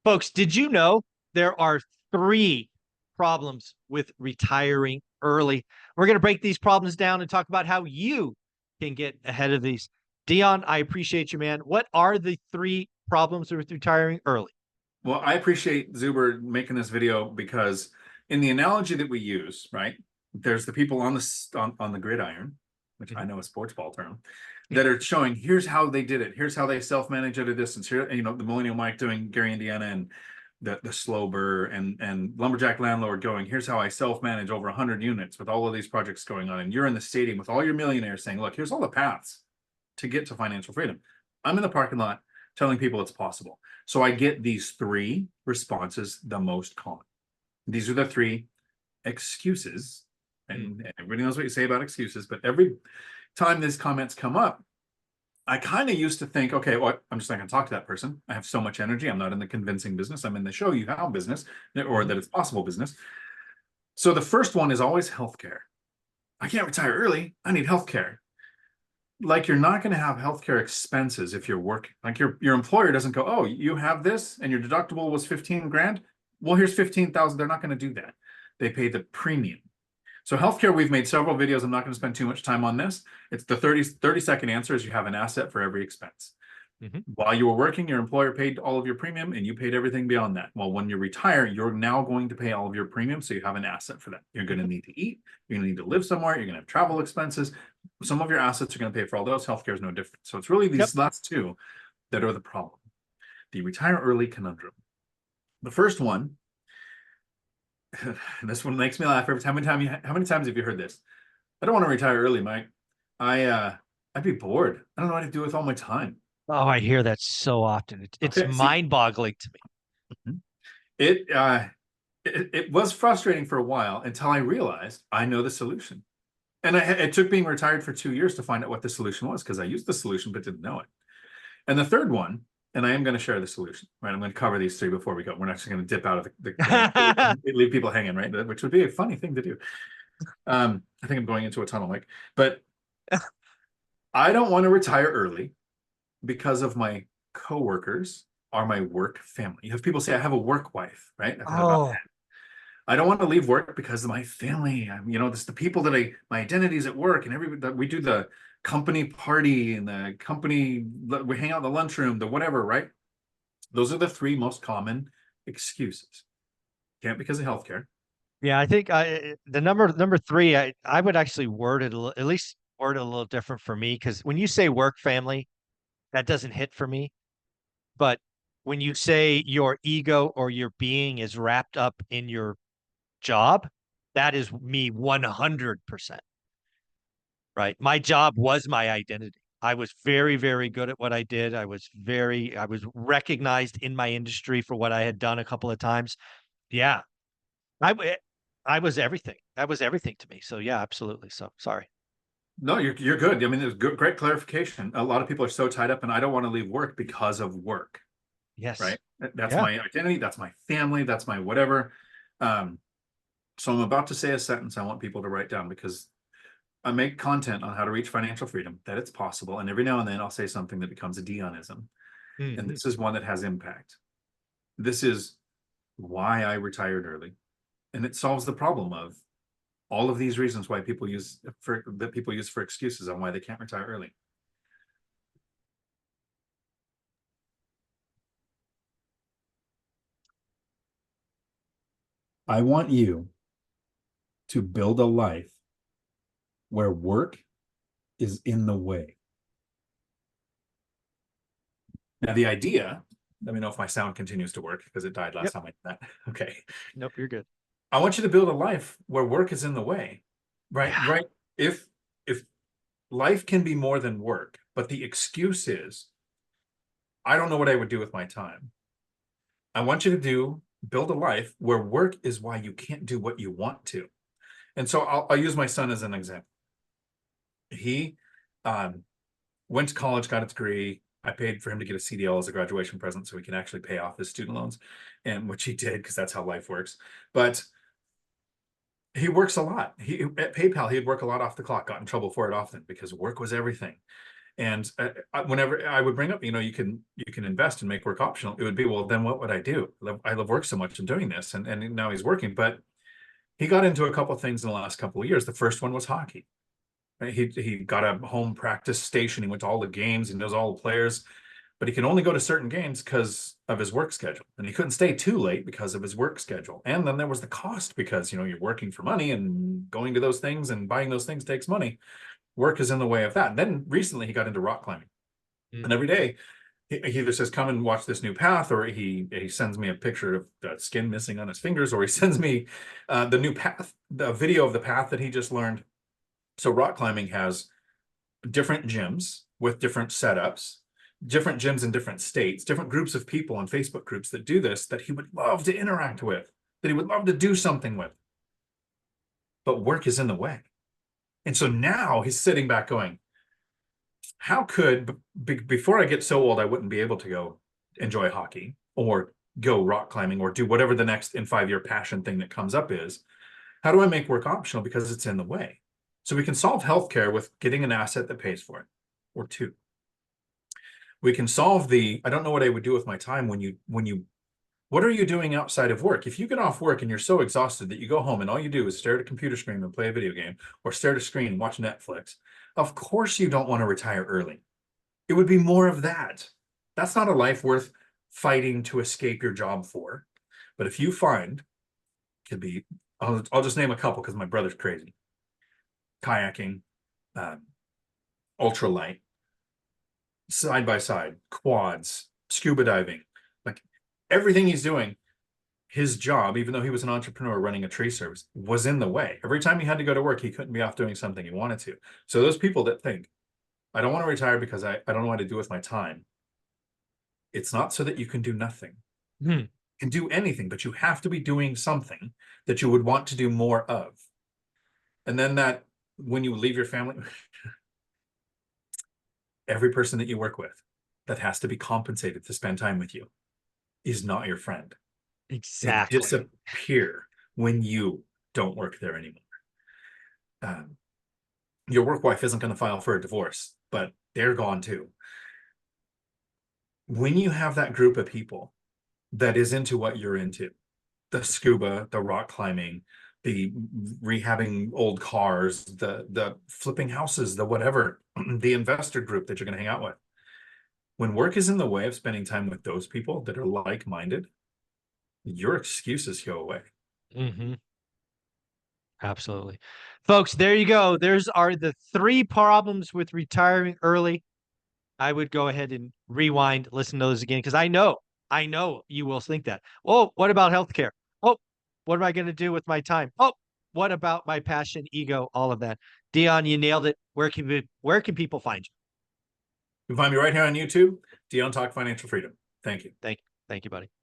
Folks, did you know there are three problems with retiring early? We're going to break these problems down and talk about how you can get ahead of these. Dion, I appreciate you, man. What are the three problems with retiring early? Well, I appreciate Zuber making this video because in the analogy that we use, right, there's the people on the gridiron, which I know is sports ball term, that are showing here's how they did it. Here's how they self-manage at a distance. Here, you know, the Millennial Mike doing Gary, Indiana, and the slow burr and lumberjack landlord going, here's how I self-manage over 100 units with all of these projects going on. And you're in the stadium with all your millionaires saying, look, here's all the paths to get to financial freedom. I'm in the parking lot telling people it's possible. So I get these three responses the most common. These are the three excuses. And everybody knows what you say about excuses, but every time these comments come up, I kind of used to think, okay, well, I'm just not going to talk to that person. I have so much energy. I'm not in the convincing business. I'm in the show you how business, or that it's possible business. So the first one is always healthcare. I can't retire early. I need healthcare. Like, you're not going to have healthcare expenses if you're working. Like, your employer doesn't go, oh, you have this and your deductible was 15 grand. Well, here's 15,000. They're not going to do that. They pay the premium. So healthcare, we've made several videos. I'm not going to spend too much time on this. It's the 30-second answer is you have an asset for every expense. While you were working, your employer paid all of your premium and you paid everything beyond that. Well, when you retire, you're now going to pay all of your premium. So you have an asset for that. You're going to need to eat. You're going to need to live somewhere. You're going to have travel expenses. Some of your assets are going to pay for all those. Healthcare is no different. So it's really these last two that are the problem. The retire early conundrum. The first one, this one makes me laugh every time. How many times have you heard this? I don't want to retire early, Mike. I'd be bored. I don't know what to do with all my time. Oh, I hear that so often. It's Okay, see, mind-boggling to me. it was frustrating for a while until I realized I know the solution. And it took being retired for 2 years to find out what the solution was, because I used the solution but didn't know it. And the third one, and I am going to share the solution, right? I'm going to cover these three before we go. We're not just going to dip out of leave people hanging, right? Which would be a funny thing to do. I think I'm going into a tunnel, Mike. But I don't want to retire early because of my coworkers or my work family. You have people say, I have a work wife, right? I've had about Oh, 10. I don't want to leave work because of my family. You know, this the people that my identity is at work, and we do the company party and the company, we hang out in the lunchroom, the whatever, right? Those are the three most common excuses. Can't because of healthcare. yeah. I think the number three, I would actually word it at least word it a little different for me, because when you say work family, that doesn't hit for me. But when you say your ego or your being is wrapped up in your job, that is me 100%. Right. My job was my identity. I was very, very good at what I did. I was recognized in my industry for what I had done a couple of times. Yeah. I, I was everything. That was everything to me. So yeah, absolutely. So sorry. No, you're good. I mean, there's great clarification. A lot of people are so tied up, and I don't want to leave work because of work, Yes. right? That's Yeah. my identity. That's my family. That's my whatever. Um, so I'm about to say a sentence I want people to write down, because I make content on how to reach financial freedom, that it's possible. And every now and then I'll say something that becomes a Dionism. And Mhm. this is one that has impact. This is why I retired early. And it solves the problem of all of these reasons why people use for excuses on why they can't retire early. I want you to build a life where work is in the way. Now, the idea, let me know if my sound continues to work, because it died last Yep. time I did that. Okay. Nope. You're good. I want you to build a life where work is in the way, right? Yeah. Right. If life can be more than work, but the excuse is, I don't know what I would do with my time. I want you to build a life where work is why you can't do what you want to. And so I'll use my son as an example. He um, went to college, got a degree. I paid for him to get a CDL as a graduation present so he can actually pay off his student loans, and which he did, because that's how life works. But he works a lot. At PayPal, he'd work a lot off the clock, got in trouble for it often because work was everything. And whenever I would bring up, you can invest and make work optional, it would be, well, then what would I do? I love work so much and doing this, and now he's working. But he got into a couple of things in the last couple of years. The first one was hockey. Right? He got a home practice station. He went to all the games. He knows all the players, but he can only go to certain games because of his work schedule, and he couldn't stay too late because of his work schedule. And then there was the cost because you're working for money, and going to those things and buying those things takes money. Work is in the way of that. And then recently he got into rock climbing, and every day he either says, come and watch this new path, or he sends me a picture of the skin missing on his fingers, or he sends me the new path, the video of the path that he just learned. So rock climbing has different gyms with different setups, different gyms in different states, different groups of people on Facebook groups that do this, that he would love to interact with, that he would love to do something with. But work is in the way. And so now he's sitting back going, how could, before I get so old, I wouldn't be able to go enjoy hockey or go rock climbing or do whatever the next in 5-year passion thing that comes up is. How do I make work optional because it's in the way? So we can solve healthcare with getting an asset that pays for it, or two. We can solve I don't know what I would do with my time what are you doing outside of work? If you get off work and you're so exhausted that you go home and all you do is stare at a computer screen and play a video game, or stare at a screen and watch Netflix, of course you don't want to retire early. It would be more of that. That's not a life worth fighting to escape your job for. But if you find, could be, I'll just name a couple because my brother's crazy. Kayaking, ultralight, side by side, quads, scuba diving, like everything he's doing, his job, even though he was an entrepreneur running a tree service, was in the way. Every time he had to go to work, he couldn't be off doing something he wanted to. So those people that think, I don't want to retire because I don't know what to do with my time. It's not so that you can do nothing. You can do anything, but you have to be doing something that you would want to do more of. And then that when you leave your family, every person that you work with that has to be compensated to spend time with you is not your friend. They Exactly. disappear when you don't work there anymore. Your work wife isn't going to file for a divorce, but they're gone too. When you have that group of people that is into what you're into, the scuba, the rock climbing, the rehabbing old cars, the flipping houses, the whatever, the investor group that you're going to hang out with. When work is in the way of spending time with those people that are like-minded, your excuses go away. Absolutely. Folks, there you go. There's the 3 problems with retiring early. I would go ahead and rewind, listen to those again, because I know you will think that. Oh, what about healthcare? Oh, what am I going to do with my time? Oh, what about my passion, ego, all of that? Dion, you nailed it. Where can people find you? You can find me right here on YouTube, Dion Talk Financial Freedom. Thank you. Thank you, buddy.